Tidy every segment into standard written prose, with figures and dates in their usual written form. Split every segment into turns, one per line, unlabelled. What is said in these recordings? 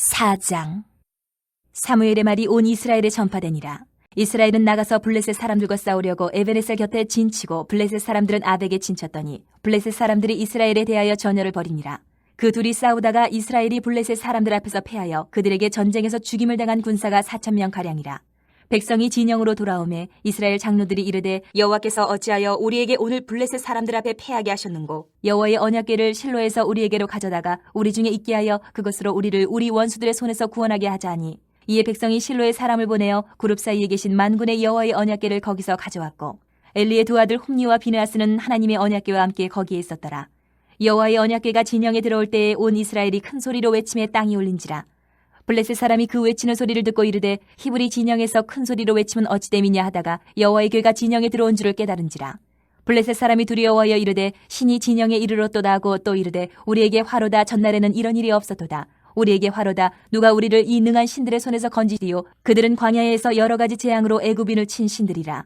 4장. 사무엘의 말이 온 이스라엘에 전파되니라. 이스라엘은 나가서 블레셋 사람들과 싸우려고 에베네셀 곁에 진치고 블레셋 사람들은 아벡에 진쳤더니 블레셋 사람들이 이스라엘에 대하여 전열을 벌이니라. 그 둘이 싸우다가 이스라엘이 블레셋 사람들 앞에서 패하여 그들에게 전쟁에서 죽임을 당한 군사가 4,000명 가량이라. 백성이 진영으로 돌아오매 이스라엘 장로들이 이르되 여호와께서 어찌하여 우리에게 오늘 블레셋 사람들 앞에 패하게 하셨는고 여호와의 언약궤를 실로에서 우리에게로 가져다가 우리 중에 있게 하여 그것으로 우리를 우리 원수들의 손에서 구원하게 하자 하니 이에 백성이 실로에 사람을 보내어 그룹 사이에 계신 만군의 여호와의 언약궤를 거기서 가져왔고 엘리의 두 아들 홈니와 비느하스는 하나님의 언약궤와 함께 거기에 있었더라. 여호와의 언약궤가 진영에 들어올 때에 온 이스라엘이 큰 소리로 외침에 땅이 울린지라. 블레셋 사람이 그 외치는 소리를 듣고 이르되 히브리 진영에서 큰 소리로 외치면 어찌 됨이냐 하다가 여호와의 궤가 진영에 들어온 줄을 깨달은지라. 블레셋 사람이 두려워하여 이르되 신이 진영에 이르렀도다 하고 또 이르되 우리에게 화로다. 전날에는 이런 일이 없었도다. 우리에게 화로다. 누가 우리를 이 능한 신들의 손에서 건지리요. 그들은 광야에서 여러 가지 재앙으로 애굽인을 친 신들이라.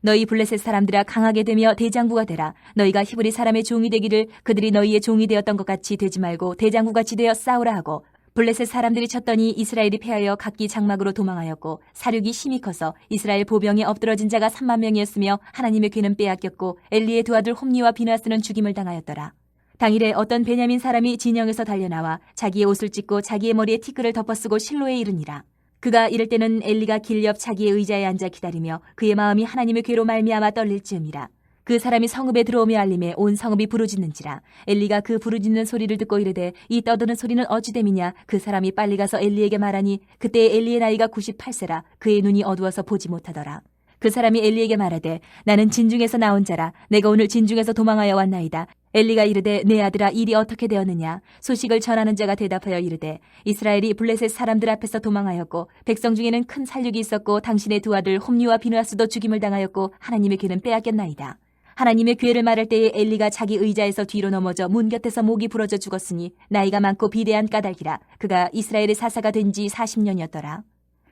너희 블레셋 사람들아 강하게 되며 대장부가 되라. 너희가 히브리 사람의 종이 되기를 그들이 너희의 종이 되었던 것 같이 되지 말고 대장부같이 되어 싸우라 하고 블레셋 사람들이 쳤더니 이스라엘이 패하여 각기 장막으로 도망하였고 사륙이 심히 커서 이스라엘 보병에 엎드러진 자가 3만 명이었으며 하나님의 궤는 빼앗겼고 엘리의 두 아들 홈니와 비느하스는 죽임을 당하였더라. 당일에 어떤 베냐민 사람이 진영에서 달려나와 자기의 옷을 찢고 자기의 머리에 티끌을 덮어쓰고 실로에 이르니라. 그가 이럴 때는 엘리가 길 옆 자기의 의자에 앉아 기다리며 그의 마음이 하나님의 궤로 말미암아 떨릴 즈음이라. 그 사람이 성읍에 들어오며 알림에 온 성읍이 부르짖는지라. 엘리가 그 부르짖는 소리를 듣고 이르되 이 떠드는 소리는 어찌 됨이냐. 그 사람이 빨리 가서 엘리에게 말하니 그때 엘리의 나이가 98세라. 그의 눈이 어두워서 보지 못하더라. 그 사람이 엘리에게 말하되 나는 진중에서 나온 자라. 내가 오늘 진중에서 도망하여 왔나이다. 엘리가 이르되 내 아들아 일이 어떻게 되었느냐. 소식을 전하는 자가 대답하여 이르되 이스라엘이 블레셋 사람들 앞에서 도망하였고 백성 중에는 큰 살육이 있었고 당신의 두 아들 홈니와 비느하스도 죽임을 당하였고 하나님의 궤는 빼앗겼나이다. 하나님의 궤를 말할 때에 엘리가 자기 의자에서 뒤로 넘어져 문 곁에서 목이 부러져 죽었으니 나이가 많고 비대한 까닭이라. 그가 이스라엘의 사사가 된 지 40년이었더라.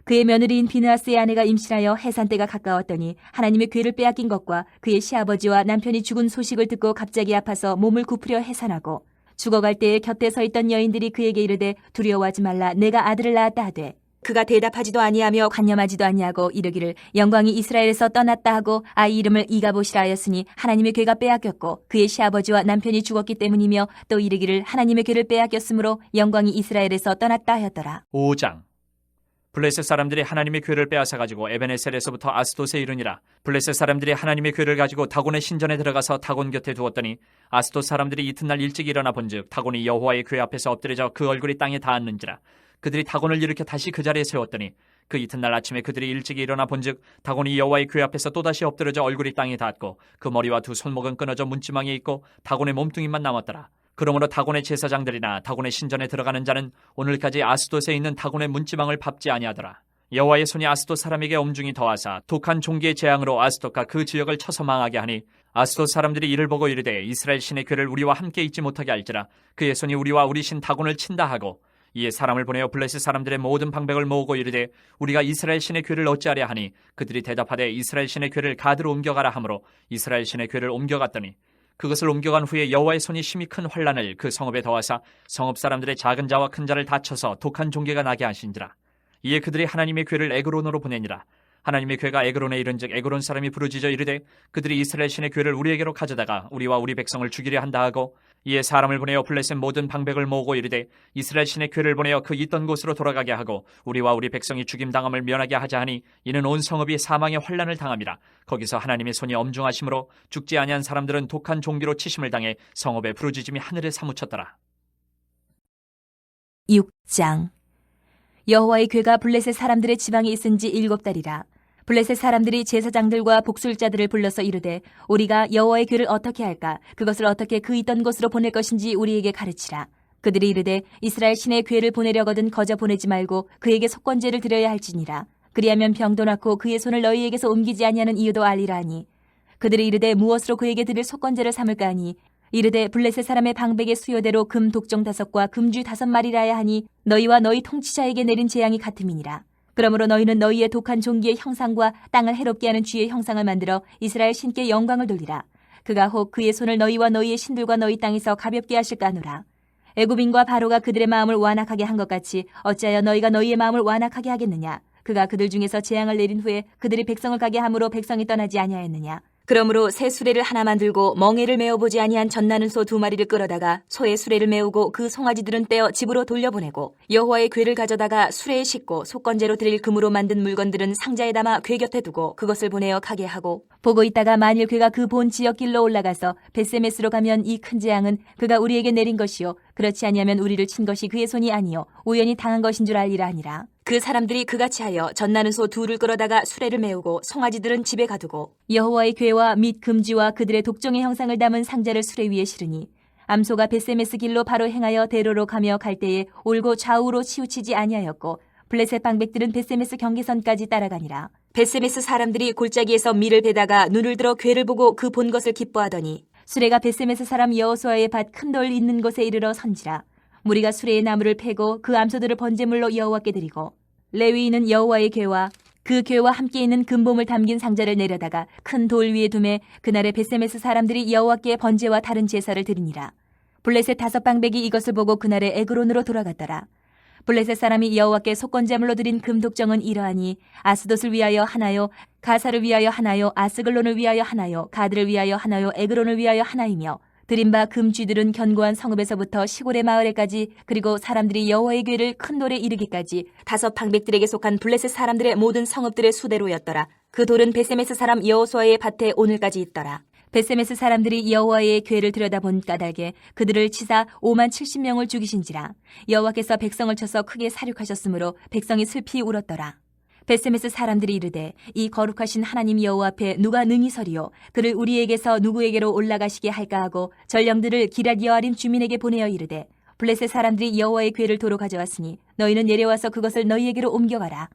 그의 며느리인 비느하스의 아내가 임신하여 해산 때가 가까웠더니 하나님의 궤를 빼앗긴 것과 그의 시아버지와 남편이 죽은 소식을 듣고 갑자기 아파서 몸을 굽으려 해산하고 죽어갈 때에 곁에 서 있던 여인들이 그에게 이르되 두려워하지 말라. 내가 아들을 낳았다 하되 그가 대답하지도 아니하며 관념하지도 아니하고 이르기를 영광이 이스라엘에서 떠났다 하고 아이 이름을 이가봇이라 하였으니 하나님의 궤가 빼앗겼고 그의 시아버지와 남편이 죽었기 때문이며 또 이르기를 하나님의 궤를 빼앗겼으므로 영광이 이스라엘에서 떠났다 하였더라.
5장. 블레셋 사람들이 하나님의 궤를 빼앗아 가지고 에베네셀에서부터 아스돗에 이르니라. 블레셋 사람들이 하나님의 궤를 가지고 다곤의 신전에 들어가서 다곤 곁에 두었더니 아스돗 사람들이 이튿날 일찍 일어나 본즉 다곤이 여호와의 궤 앞에서 엎드려져 그 얼굴이 땅에 닿았는지라. 그들이 다곤을 일으켜 다시 그 자리에 세웠더니 그 이튿날 아침에 그들이 일찍 일어나 본즉 다곤이 여호와의 궤 앞에서 또다시 엎드려져 얼굴이 땅에 닿았고 그 머리와 두 손목은 끊어져 문지망에 있고 다곤의 몸뚱이만 남았더라. 그러므로 다곤의 제사장들이나 다곤의 신전에 들어가는 자는 오늘까지 아스돗에 있는 다곤의 문지망을 밟지 아니하더라. 여호와의 손이 아스돗 사람에게 엄중히 더하사 독한 종기의 재앙으로 아스돗과 그 지역을 쳐서 망하게 하니 아스돗 사람들이 이를 보고 이르되 이스라엘 신의 궤를 우리와 함께 있지 못하게 할지라. 그의 손이 우리와 우리 신 다곤을 친다 하고 이에 사람을 보내어 블레셋 사람들의 모든 방백을 모으고 이르되 우리가 이스라엘 신의 궤를 어찌하랴 하니 그들이 대답하되 이스라엘 신의 궤를 가드로 옮겨가라 하므로 이스라엘 신의 궤를 옮겨갔더니 그것을 옮겨간 후에 여호와의 손이 심히 큰 환란을 그 성읍에 더하사 성읍 사람들의 작은 자와 큰 자를 다쳐서 독한 종괴가 나게 하신지라. 이에 그들이 하나님의 궤를 에그론으로 보내니라. 하나님의 궤가 에그론에 이른즉 에그론 사람이 부르짖어 이르되 그들이 이스라엘 신의 궤를 우리에게로 가져다가 우리와 우리 백성을 죽이려 한다 하고 이에 사람을 보내어 블레셋 모든 방백을 모으고 이르되 이스라엘 신의 궤를 보내어 그 있던 곳으로 돌아가게 하고 우리와 우리 백성이 죽임당함을 면하게 하자 하니 이는 온 성읍이 사망의 환란을 당함이라. 거기서 하나님의 손이 엄중하심으로 죽지 아니한 사람들은 독한 종기로 치심을 당해 성읍의 부르짖음이 하늘에 사무쳤더라.
6장. 여호와의 궤가 블레셋 사람들의 지방에 있은 지 7달이라. 블레셋 사람들이 제사장들과 복술자들을 불러서 이르되 우리가 여호와의 궤를 어떻게 할까? 그것을 어떻게 그 있던 곳으로 보낼 것인지 우리에게 가르치라. 그들이 이르되 이스라엘 신의 궤를 보내려거든 거저 보내지 말고 그에게 속건제를 드려야 할지니라. 그리하면 병도 낫고 그의 손을 너희에게서 옮기지 아니하는 이유도 알리라 하니 그들이 이르되 무엇으로 그에게 드릴 속건제를 삼을까 하니 이르되 블레셋 사람의 방백의 수요대로 금 독종 5과 금쥐 5마리라야 하니 너희와 너희 통치자에게 내린 재앙이 같음이니라. 그러므로 너희는 너희의 독한 종기의 형상과 땅을 해롭게 하는 쥐의 형상을 만들어 이스라엘 신께 영광을 돌리라. 그가 혹 그의 손을 너희와 너희의 신들과 너희 땅에서 가볍게 하실까 하노라. 애굽인과 바로가 그들의 마음을 완악하게 한 것 같이 어찌하여 너희가 너희의 마음을 완악하게 하겠느냐? 그가 그들 중에서 재앙을 내린 후에 그들이 백성을 가게 함으로 백성이 떠나지 아니하였느냐? 그러므로 새 수레를 하나만 들고 멍에를 메어보지 아니한 젖나는 소 2마리를 끌어다가 소의 수레를 메우고 그 송아지들은 떼어 집으로 돌려보내고 여호와의 궤를 가져다가 수레에 싣고 속건제로 드릴 금으로 만든 물건들은 상자에 담아 궤 곁에 두고 그것을 보내어 가게 하고 보고 있다가 만일 그가 그 본 지역 길로 올라가서 벳세메스로 가면 이 큰 재앙은 그가 우리에게 내린 것이요 그렇지 아니하면 우리를 친 것이 그의 손이 아니요 우연히 당한 것인 줄 알리라 하니라. 그 사람들이 그같이 하여 젖나는 소 2를 끌어다가 수레를 메우고 송아지들은 집에 가두고 여호와의 궤와 및 금지와 그들의 독종의 형상을 담은 상자를 수레 위에 실으니 암소가 벳세메스 길로 바로 행하여 대로로 가며 갈 때에 올고 좌우로 치우치지 아니하였고 블레셋 방백들은 벳세메스 경계선까지 따라가니라. 벳세메스 사람들이 골짜기에서 밀을 베다가 눈을 들어 궤를 보고 그 본 것을 기뻐하더니 수레가 벳세메스 사람 여호수아의 밭 큰 돌 있는 곳에 이르러 선지라. 무리가 수레의 나무를 패고 그 암소들을 번제물로 여호와께 드리고 레위인은 여호와의 궤와 그 궤와 함께 있는 금봄을 담긴 상자를 내려다가 큰 돌 위에 두매 그날에 벳세메스 사람들이 여호와께 번제와 다른 제사를 드리니라. 블레셋 5방백이 이것을 보고 그날에 에그론으로 돌아갔더라. 블레셋 사람이 여호와께 속건제물로 드린 금독정은 이러하니 아스돗을 위하여 하나요, 가사를 위하여 하나요, 아스글론을 위하여 하나요, 가드를 위하여 하나요, 에그론을 위하여 하나이며 드린 바 금쥐들은 견고한 성읍에서부터 시골의 마을에까지 그리고 사람들이 여호와의 궤를 큰 돌에 이르기까지 5방백들에게 속한 블레셋 사람들의 모든 성읍들의 수대로였더라. 그 돌은 벳세메스 사람 여호수아의 밭에 오늘까지 있더라. 벳세메스 사람들이 여호와의 궤를 들여다본 까닭에 그들을 치사 50,070명을 죽이신지라. 여호와께서 백성을 쳐서 크게 사륙하셨으므로 백성이 슬피 울었더라. 벳세메스 사람들이 이르되 이 거룩하신 하나님 여호와 앞에 누가 능히 서리요 그를 우리에게서 누구에게로 올라가시게 할까 하고 전령들을 기럇 여아림 주민에게 보내어 이르되 블레셋 사람들이 여호와의 궤를 도로 가져왔으니 너희는 내려와서 그것을 너희에게로 옮겨가라.